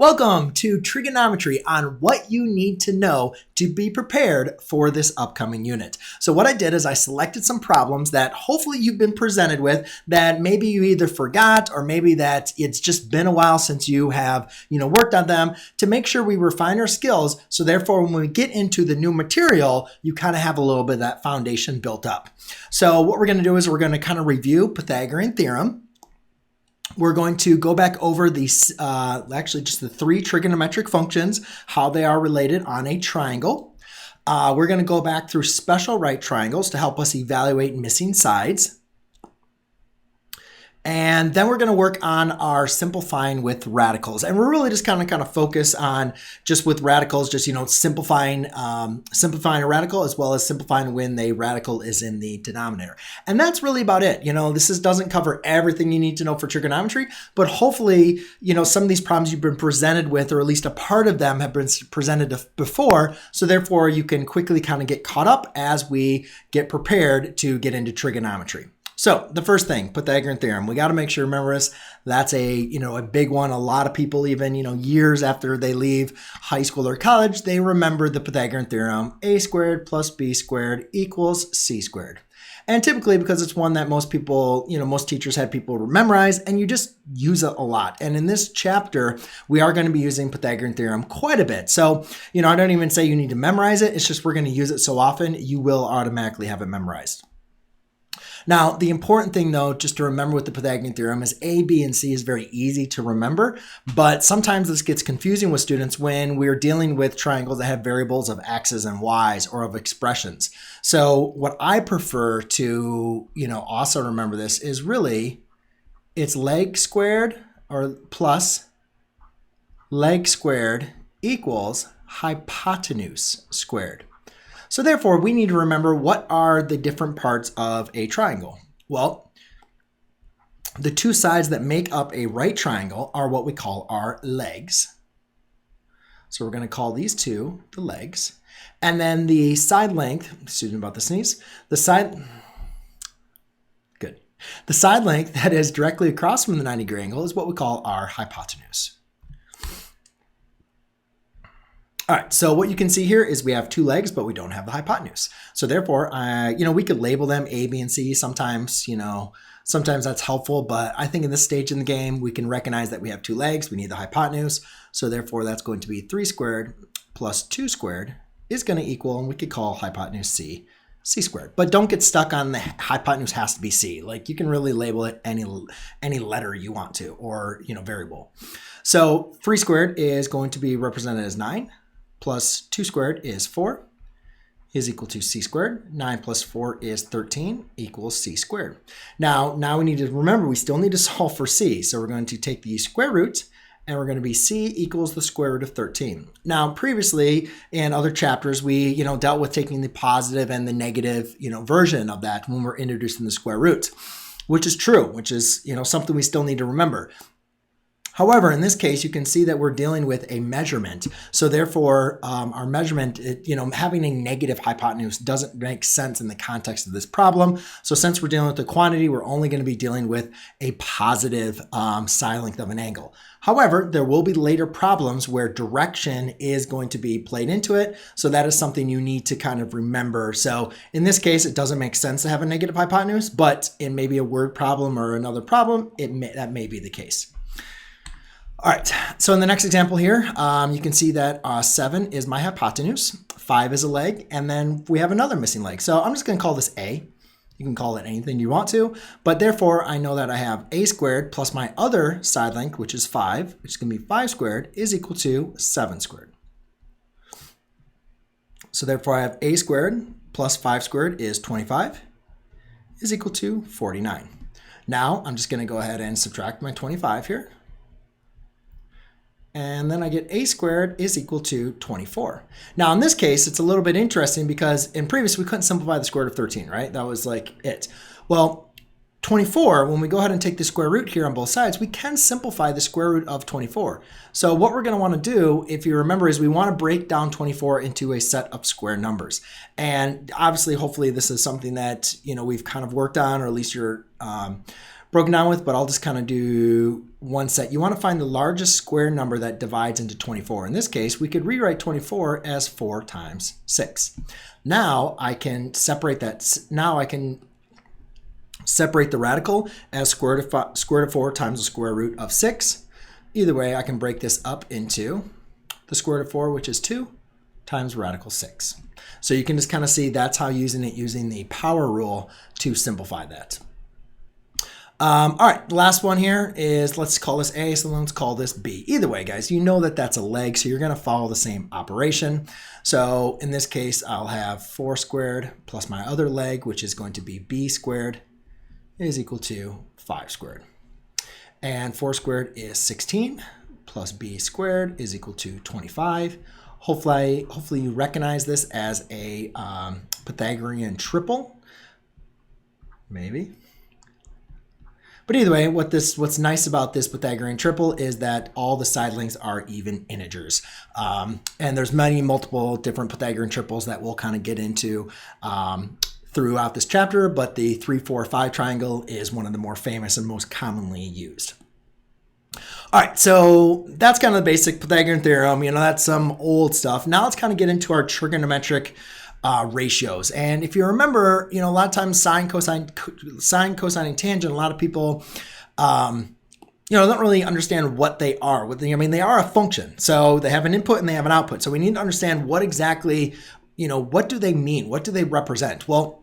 Welcome to Trigonometry on what you need to know to be prepared for this upcoming unit. So what I did is I selected some problems that hopefully you've been presented with that maybe you either forgot or maybe that it's just been a while since you have, worked on them to make sure we refine our skills. So therefore, when we get into the new material, you kind of have a little bit of that foundation built up. So what we're going to do is we're going to kind of review Pythagorean Theorem. We're going to go back over these, actually just the three trigonometric functions, how they are related on a triangle. We're going to go back through special right triangles to help us evaluate missing sides. And then we're going to work on our simplifying with radicals. And we're really just kind of focus on just with radicals, just, simplifying a radical as well as simplifying when the radical is in the denominator. And that's really about it. This doesn't cover everything you need to know for trigonometry, but hopefully, some of these problems you've been presented with, or at least a part of them have been presented before. So therefore you can quickly kind of get caught up as we get prepared to get into trigonometry. So the first thing, Pythagorean theorem, we got to make sure, remember this, that's a big one. A lot of people, even, years after they leave high school or college, they remember the Pythagorean theorem, a squared plus b squared equals c squared. And typically because it's one that most people, most teachers had people memorize, and you just use it a lot. And in this chapter, we are going to be using Pythagorean theorem quite a bit. So, I don't even say you need to memorize it. It's just we're going to use it so often, you will automatically have it memorized. Now, the important thing, though, just to remember with the Pythagorean theorem is A, B, and C is very easy to remember, but sometimes this gets confusing with students when we're dealing with triangles that have variables of x's and y's or of expressions. So what I prefer to, also remember this is really it's leg squared or plus leg squared equals hypotenuse squared. So therefore, we need to remember what are the different parts of a triangle. Well, the two sides that make up a right triangle are what we call our legs. So we're going to call these two the legs. And then the side length, excuse me about the sneeze, the side length that is directly across from the 90-degree angle is what we call our hypotenuse. All right, so what you can see here is we have two legs, but we don't have the hypotenuse. So therefore, we could label them A, B, and C. Sometimes, sometimes that's helpful, but I think in this stage in the game, we can recognize that we have two legs, we need the hypotenuse. So therefore, that's going to be 3 squared plus 2 squared is going to equal, and we could call hypotenuse C squared. But don't get stuck on the hypotenuse has to be C. Like you can really label it any letter you want to, or, variable. So 3 squared is going to be represented as 9. Plus 2 squared is 4 is equal to c squared. 9 plus 4 is 13 equals c squared. Now we need to remember we still need to solve for c. So we're going to take the square root and we're going to be c equals the square root of 13. Now previously in other chapters we dealt with taking the positive and the negative version of that when we're introducing the square root, which is true, which is something we still need to remember. However, in this case, you can see that we're dealing with a measurement. So therefore, our measurement, having a negative hypotenuse doesn't make sense in the context of this problem. So since we're dealing with the quantity, we're only going to be dealing with a positive side length of an angle. However, there will be later problems where direction is going to be played into it. So that is something you need to kind of remember. So in this case, it doesn't make sense to have a negative hypotenuse, but in maybe a word problem or another problem, that may be the case. All right, so in the next example here, you can see that 7 is my hypotenuse, 5 is a leg, and then we have another missing leg. So I'm just going to call this A. You can call it anything you want to, but therefore I know that I have a squared plus my other side length, which is 5, which is going to be 5 squared, is equal to 7 squared. So therefore I have a squared plus 5 squared is 25, is equal to 49. Now I'm just going to go ahead and subtract my 25 here. And then I get a squared is equal to 24. Now in this case, it's a little bit interesting because in previous, we couldn't simplify the square root of 13, right? That was like it. Well, 24, when we go ahead and take the square root here on both sides, we can simplify the square root of 24. So what we're going to want to do, if you remember, is we want to break down 24 into a set of square numbers. And obviously, hopefully this is something that, we've kind of worked on, or at least you're broken down with, but I'll just kind of do one set. You want to find the largest square number that divides into 24. In this case, we could rewrite 24 as 4 times 6. Now I can separate that. Now I can separate the radical as square root of 4 times the square root of 6. Either way, I can break this up into the square root of 4, which is 2, times radical 6. So you can just kind of see that's how using the power rule to simplify that. All right, the last one here is, let's call this A, so let's call this B. Either way, guys, you know that that's a leg, so you're going to follow the same operation. So in this case, I'll have 4 squared plus my other leg, which is going to be B squared, is equal to 5 squared. And 4 squared is 16, plus B squared is equal to 25. Hopefully you recognize this as a Pythagorean triple, maybe. But either way, what's nice about this Pythagorean triple is that all the side lengths are even integers. And there's multiple different Pythagorean triples that we'll kind of get into throughout this chapter, but the 3, 4, 5 triangle is one of the more famous and most commonly used. All right, so that's kind of the basic Pythagorean theorem. That's some old stuff. Now let's kind of get into our trigonometric ratios. And if you remember, a lot of times sine, cosine, and tangent, a lot of people, don't really understand what they are. They are a function. So they have an input and they have an output. So we need to understand what exactly, what do they mean? What do they represent? Well,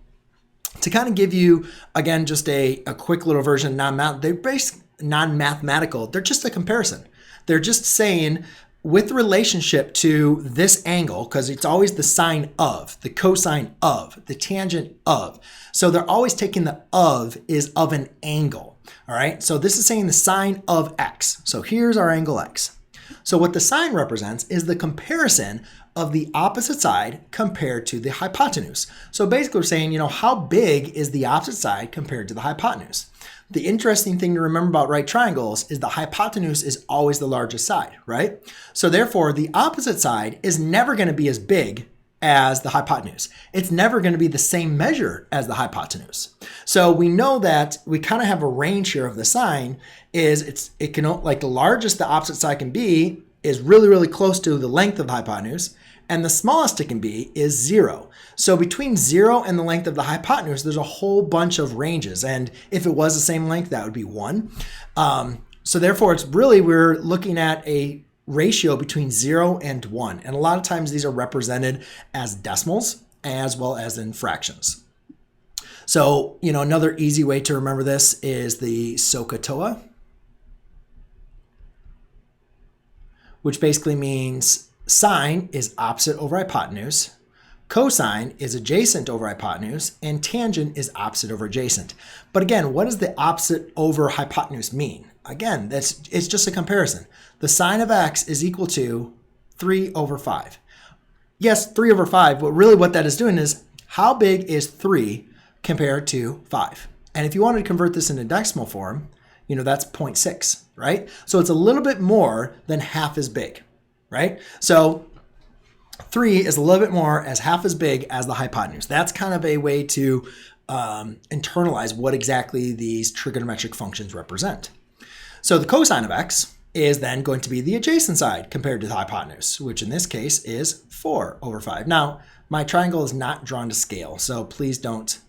to kind of give you, again, just a quick little version, non-mathematical, they're just a comparison. They're just saying, with relationship to this angle, because it's always the sine of, the cosine of, the tangent of. So they're always taking the of is of an angle. All right, so this is saying the sine of x. So here's our angle x. So what the sine represents is the comparison of the opposite side compared to the hypotenuse. So basically we're saying, how big is the opposite side compared to the hypotenuse? The interesting thing to remember about right triangles is the hypotenuse is always the largest side, right? So therefore, the opposite side is never going to be as big as the hypotenuse. It's never going to be the same measure as the hypotenuse. So we know that we kind of have a range here of the sine it can, like, the largest the opposite side can be is really, really close to the length of the hypotenuse, and the smallest it can be is 0. So between 0 and the length of the hypotenuse, there's a whole bunch of ranges. And if it was the same length, that would be 1. So therefore, we're looking at a ratio between 0 and 1. And a lot of times these are represented as decimals as well as in fractions. So, another easy way to remember this is the SOHCAHTOA, which basically means sine is opposite over hypotenuse, cosine is adjacent over hypotenuse, and tangent is opposite over adjacent. But again, what does the opposite over hypotenuse mean? Again, it's just a comparison. The sine of x is equal to 3 over 5. Yes, 3 over 5, but really what that is doing is, how big is 3 compared to 5? And if you wanted to convert this into decimal form, that's 0.6, right? So it's a little bit more than half as big, right? So 3 is a little bit more as half as big as the hypotenuse. That's kind of a way to internalize what exactly these trigonometric functions represent. So the cosine of x is then going to be the adjacent side compared to the hypotenuse, which in this case is 4 over 5. Now, my triangle is not drawn to scale, so please don't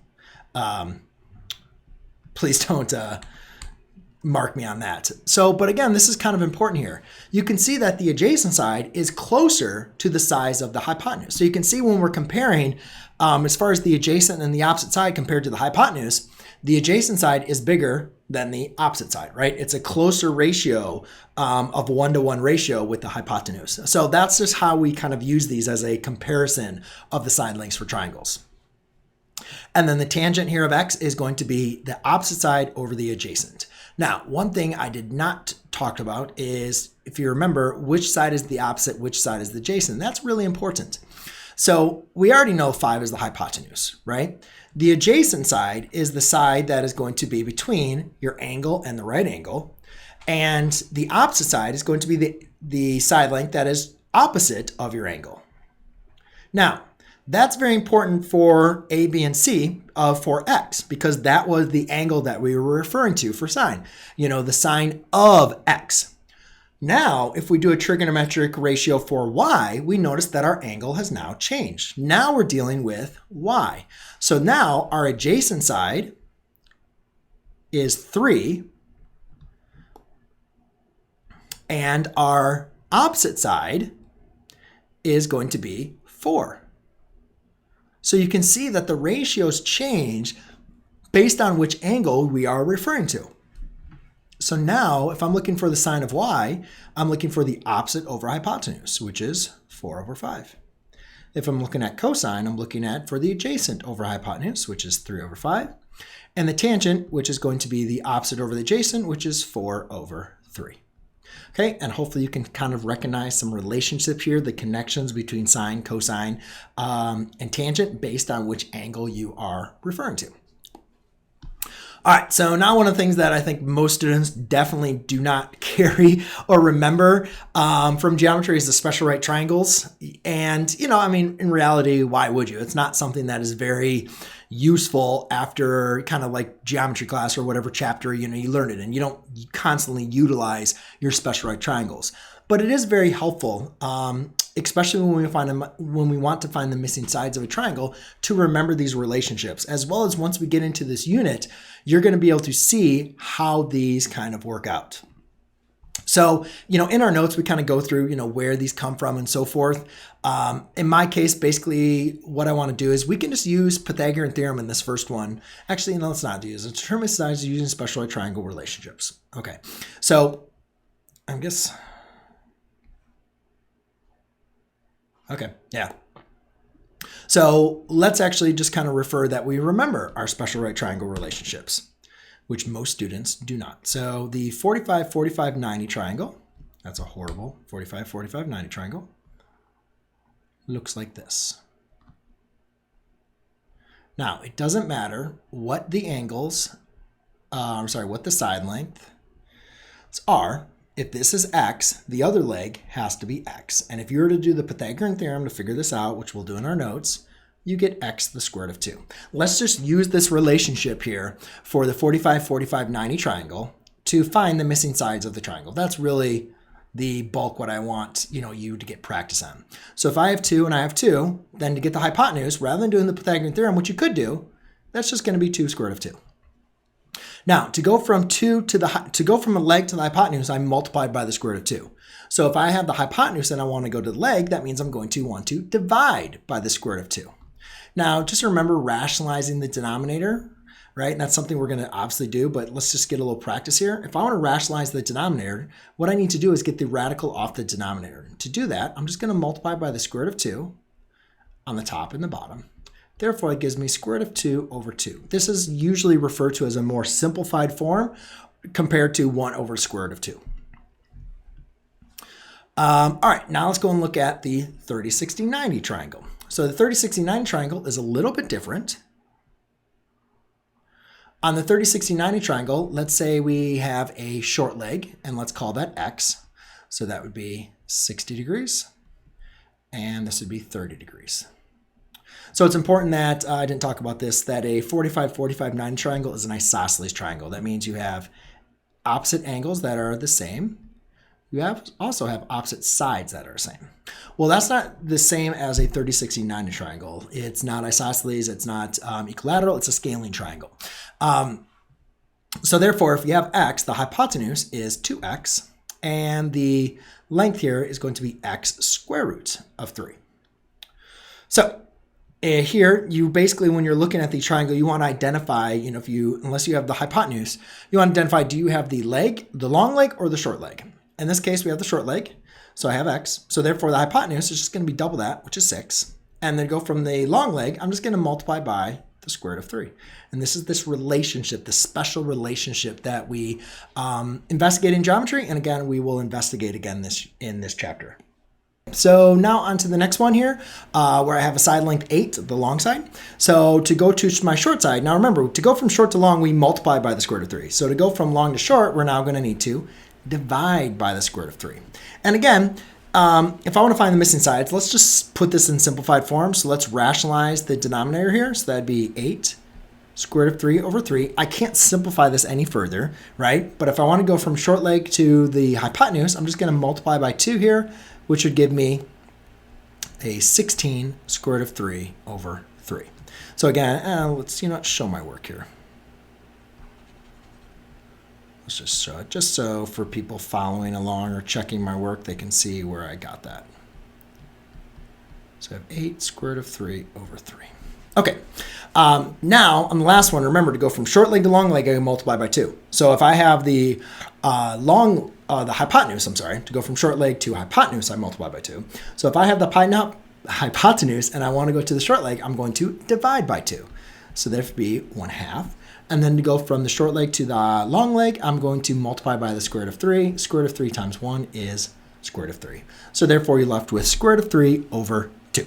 mark me on that. So, but again, this is kind of important here. You can see that the adjacent side is closer to the size of the hypotenuse. So you can see when we're comparing, as far as the adjacent and the opposite side compared to the hypotenuse, the adjacent side is bigger than the opposite side, right? It's a closer ratio of 1-to-1 ratio with the hypotenuse. So that's just how we kind of use these as a comparison of the side lengths for triangles. And then the tangent here of x is going to be the opposite side over the adjacent. Now, one thing I did not talk about is, if you remember, which side is the opposite, which side is the adjacent. That's really important. So we already know 5 is the hypotenuse, right? The adjacent side is the side that is going to be between your angle and the right angle. And the opposite side is going to be the side length that is opposite of your angle. Now, That's very important for A, B, and C for x, because that was the angle that we were referring to for sine, the sine of x. Now, if we do a trigonometric ratio for y, we notice that our angle has now changed. Now we're dealing with y. So now our adjacent side is 3, and our opposite side is going to be 4. So you can see that the ratios change based on which angle we are referring to. So now, if I'm looking for the sine of y, I'm looking for the opposite over hypotenuse, which is 4 over 5. If I'm looking at cosine, I'm looking at for the adjacent over hypotenuse, which is 3 over 5. And the tangent, which is going to be the opposite over the adjacent, which is 4 over 3. Okay, and hopefully you can kind of recognize some relationship here, the connections between sine, cosine, and tangent based on which angle you are referring to. All right, so now one of the things that I think most students definitely do not carry or remember from geometry is the special right triangles. And, in reality, why would you? It's not something that is very useful after kind of like geometry class or whatever chapter, you learn it, and you don't constantly utilize your special right triangles. But it is very helpful, especially when we want to find the missing sides of a triangle, to remember these relationships, as well as once we get into this unit, you're going to be able to see how these kind of work out. So, in our notes, we kind of go through, where these come from and so forth. In my case, basically what I want to do is we can just use Pythagorean Theorem in this first one. Actually, no, let's not use it. Determine sides using special right triangle relationships. Okay, so I guess... Okay, yeah. So let's actually just kind of refer that we remember our special right triangle relationships, which most students do not. So the 45, 45, 90 triangle, that's a horrible 45, 45, 90 triangle, looks like this. Now, it doesn't matter what the angles, what the side lengths are. If this is x, the other leg has to be x. And if you were to do the Pythagorean theorem to figure this out, which we'll do in our notes, you get x to the square root of 2. Let's just use this relationship here for the 45, 45, 90 triangle to find the missing sides of the triangle. That's really the bulk what I want you to get practice on. So if I have 2 and I have 2, then to get the hypotenuse, rather than doing the Pythagorean theorem, which you could do, that's just going to be 2 square root of 2. Now, to go from a leg to the hypotenuse, I multiplied by the square root of 2. So if I have the hypotenuse and I want to go to the leg, that means I'm going to want to divide by the square root of 2. Now, just remember rationalizing the denominator, right? And that's something we're going to obviously do, but let's just get a little practice here. If I want to rationalize the denominator, what I need to do is get the radical off the denominator. To do that, I'm just going to multiply by the square root of 2 on the top and the bottom. Therefore, it gives me square root of 2 over 2. This is usually referred to as a more simplified form compared to 1 over square root of 2. All right, now let's go and look at the 30, 60, 90 triangle. So the 30, 60, 90 triangle is a little bit different. On the 30, 60, 90 triangle, let's say we have a short leg, and let's call that x. So that would be 60 degrees, and this would be 30 degrees. So it's important that, I didn't talk about this, that a 45, 45, 90 triangle is an isosceles triangle. That means you have opposite angles that are the same. You also have opposite sides that are the same. Well, that's not the same as a 30, 60, 90 triangle. It's not isosceles, it's not equilateral, it's a scaling triangle. So therefore, if you have x, the hypotenuse is 2x, and the length here is going to be x square root of 3. So here, you basically, when you're looking at the triangle, you want to identify, unless you have the hypotenuse, you want to identify, do you have the leg, the long leg, or the short leg? In this case, we have the short leg, so I have x. So therefore, the hypotenuse is just going to be double that, which is 6. And then go from the long leg, I'm just going to multiply by the square root of 3. And this is this relationship, this special relationship that we investigate in geometry. And again, we will investigate again in this chapter. So now on to the next one here, where I have a side length 8, the long side. So to go to my short side, now remember, to go from short to long, we multiply by the square root of 3. So to go from long to short, we're now going to need to divide by the square root of 3. And again, if I want to find the missing sides, let's just put this in simplified form. So let's rationalize the denominator here. So that'd be 8 square root of 3 over 3. I can't simplify this any further, right? But if I want to go from short leg to the hypotenuse, I'm just going to multiply by 2 here, which would give me a 16 square root of 3 over 3. So again, let's show my work here. Let's just show it, just so for people following along or checking my work, they can see where I got that. So I have 8 square root of 3 over 3. Okay, now on the last one, remember to go from short leg to long leg, I can multiply by 2. So if I have the hypotenuse, to go from short leg to hypotenuse, I multiply by 2. So if I have the hypotenuse and I want to go to the short leg, I'm going to divide by 2. So that would be 1/2. And then to go from the short leg to the long leg, I'm going to multiply by the square root of 3. Square root of 3 times 1 is square root of 3. So therefore, you're left with square root of 3 over 2.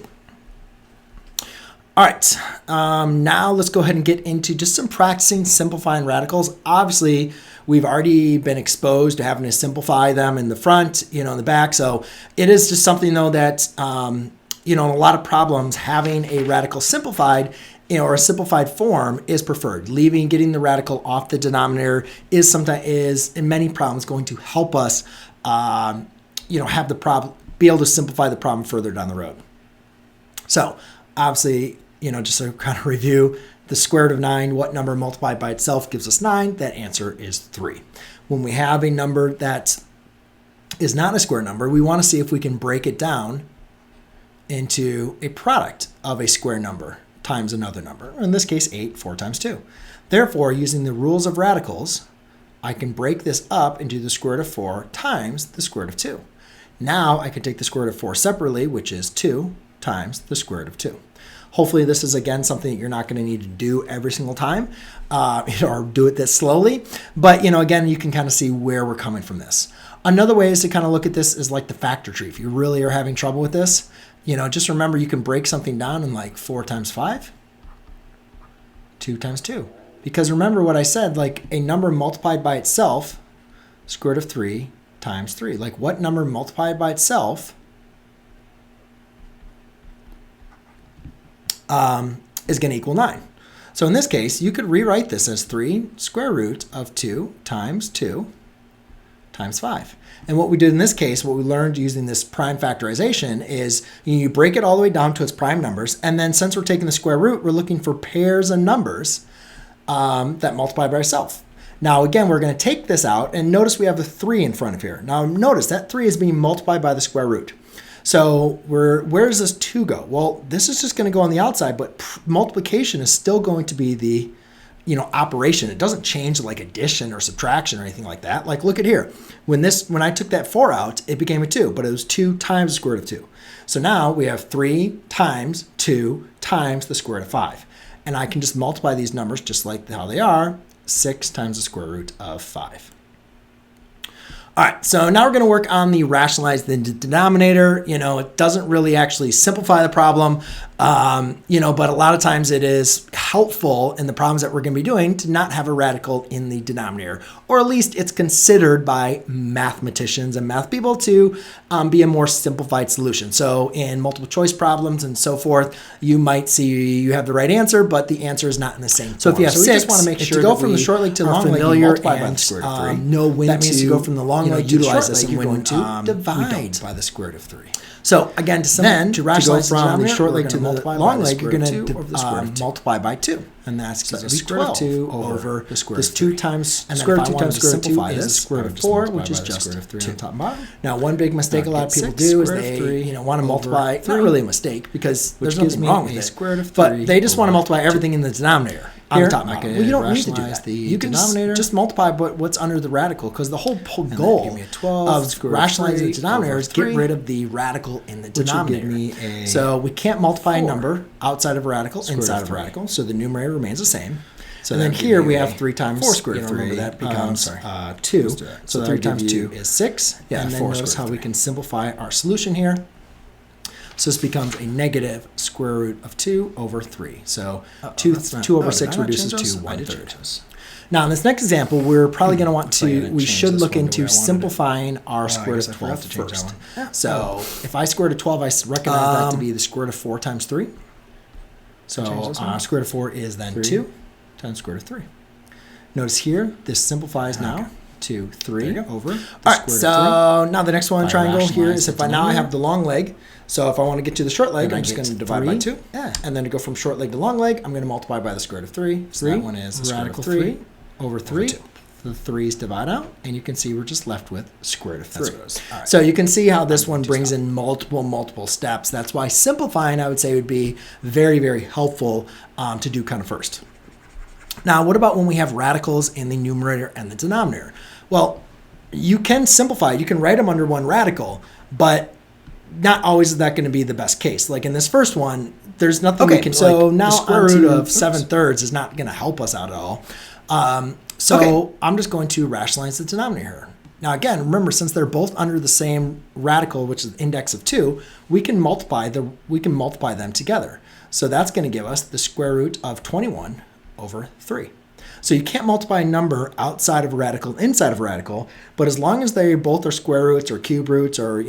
All right, now let's go ahead and get into just some practicing simplifying radicals. Obviously, we've already been exposed to having to simplify them in the front, in the back. So it is just something, though, that, in a lot of problems, having a radical simplified, or a simplified form is preferred. Getting the radical off the denominator is in many problems going to help us, have the problem, be able to simplify the problem further down the road. So obviously, just to kind of review, the square root of 9, what number multiplied by itself gives us 9? That answer is 3. When we have a number that is not a square number, we want to see if we can break it down into a product of a square number times another number. In this case, 8, 4 times 2. Therefore, using the rules of radicals, I can break this up into the square root of 4 times the square root of 2. Now I can take the square root of 4 separately, which is 2 times the square root of 2. Hopefully this is, again, something that you're not going to need to do every single time or do it this slowly. But, again, you can kind of see where we're coming from this. Another way is to kind of look at this is like the factor tree. If you really are having trouble with this, just remember you can break something down in like 4 times 5, 2 times 2. Because remember what I said, like a number multiplied by itself, square root of 3 times 3. Like what number multiplied by itself is going to equal 9. So in this case, you could rewrite this as 3 square root of 2 times 5. And what we did in this case, what we learned using this prime factorization is you break it all the way down to its prime numbers. And then since we're taking the square root, we're looking for pairs of numbers that multiply by itself. Now, again, we're going to take this out and notice we have the 3 in front of here. Now, notice that 3 is being multiplied by the square root. So where does this 2 go? Well, this is just going to go on the outside, but multiplication is still going to be the operation. It doesn't change like addition or subtraction or anything like that. Like look at here. When I took that 4 out, it became a 2, but it was 2 times the square root of 2. So now we have 3 times 2 times the square root of 5. And I can just multiply these numbers just like how they are, 6 times the square root of 5. All right, so now we're going to work on the rationalize the denominator. It doesn't really actually simplify the problem, but a lot of times it is helpful in the problems that we're going to be doing to not have a radical in the denominator, or at least it's considered by mathematicians and math people to be a more simplified solution. So in multiple choice problems and so forth, you might see you have the right answer, but the answer is not in the same form. So if you have 6, we just want to make sure to go that from the short leg to long leg, familiar multiply by and the square root of 3. know when That means to you go from the long leg to the utilize short this, leg, and you're when going to divide by the square root of 3. So again, To rationalize go from the short leg to the multiply long by the leg, you're square going root of 2 over the square root of 2. multiply by 2. And that's So going that'd to be be square root of 2 12 over the square root this of 2 3. times And square then root if I 2 wanted times to square root 2 simplify is this, square I root would of just 4, multiply which by is the just square root of 3 2. on top and bottom. Now, one big mistake a lot of people Get do is 6 they want to over multiply, 3 not really a mistake because there's gives nothing me wrong with a it, square root of 3 but they just want to over multiply everything in the denominator. On Here, the top and I bottom. could Well, you don't need to do rationalize that. the You can denominator. just multiply what's under the radical, because the whole that'd goal give me a 12 of square root of rationalizing the 3 denominator over is get 3, rid of the radical in the which would denominator. give me a So we can't multiply a 4 number outside of a radical square root inside of of a 3. radical, so the numerator remains the same. So And then that would here give we me have a 3 times 4 square root of 3. Remember that becomes 2. Let's do that. So that 3 would give times 2 you is 6. Yeah, and then 4 notice square how root we of 3. can simplify our solution here. So this becomes a negative square root of 2 over 3. So 2 over 6 reduces to 1/3. Now, in this next example, we're probably going to want to, we should look into simplifying our square root of 12 first. So if I square root of 12, I recognize that to be the square root of 4 times 3. So square root of 4 is then 2 times square root of 3. Notice here, this simplifies now to 3 over the square root of 3. So now the next one triangle here is if I now have the long leg. So if I want to get to the short leg, I'm just going to divide by 2. And then to go from short leg to long leg, I'm going to multiply by the square root of 3. So that one is radical 3 over 3. The 3's divide out, and you can see we're just left with square root of 3. Right. So you can see how this one brings in multiple steps. That's why simplifying, I would say, would be very, very helpful to do kind of first. Now, what about when we have radicals in the numerator and the denominator? Well, you can simplify. You can write them under one radical, but not always is that going to be the best case. Like in this first one, there's nothing we can. So now the square root of 7/3 is not going to help us out at all. I'm just going to rationalize the denominator here. Now again, remember, since they're both under the same radical, which is index of 2, we can multiply them together. So that's going to give us the square root of 21 over 3. So you can't multiply a number outside of a radical, inside of a radical, but as long as they both are square roots or cube roots or,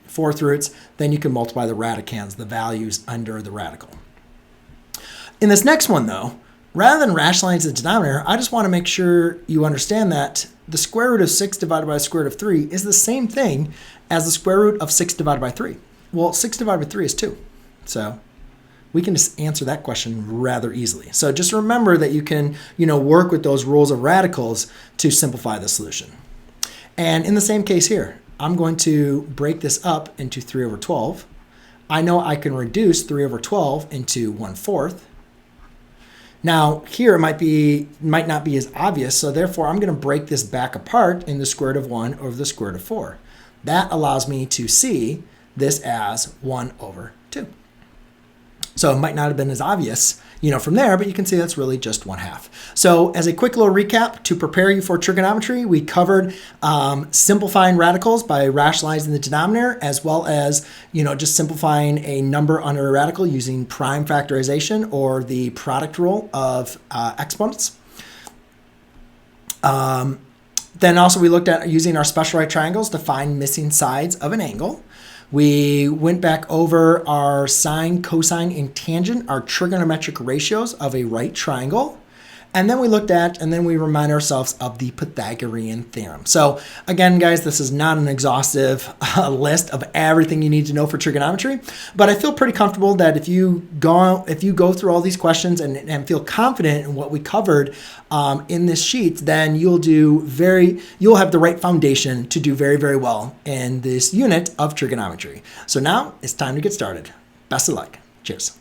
fourth roots, then you can multiply the radicands, the values under the radical. In this next one though, rather than rationalize the denominator, I just want to make sure you understand that the square root of 6 divided by the square root of 3 is the same thing as the square root of 6 divided by 3. Well, 6 divided by 3 is 2. So we can just answer that question rather easily. So just remember that you can, work with those rules of radicals to simplify the solution. And in the same case here, I'm going to break this up into 3 over 12. I know I can reduce 3 over 12 into 1/4. Now here it might not be as obvious, so therefore I'm going to break this back apart in the square root of 1 over the square root of 4. That allows me to see this as 1 over 2. So it might not have been as obvious, from there, but you can see that's really just 1/2. So as a quick little recap to prepare you for trigonometry, we covered simplifying radicals by rationalizing the denominator, as well as, just simplifying a number under a radical using prime factorization or the product rule of exponents. Then also we looked at using our special right triangles to find missing sides of an angle. We went back over our sine, cosine, and tangent, our trigonometric ratios of a right triangle. And then we we remind ourselves of the Pythagorean Theorem. So again, guys, this is not an exhaustive list of everything you need to know for trigonometry, but I feel pretty comfortable that if you go through all these questions and feel confident in what we covered in this sheet, then you'll have the right foundation to do very, very well in this unit of trigonometry. So now it's time to get started. Best of luck. Cheers.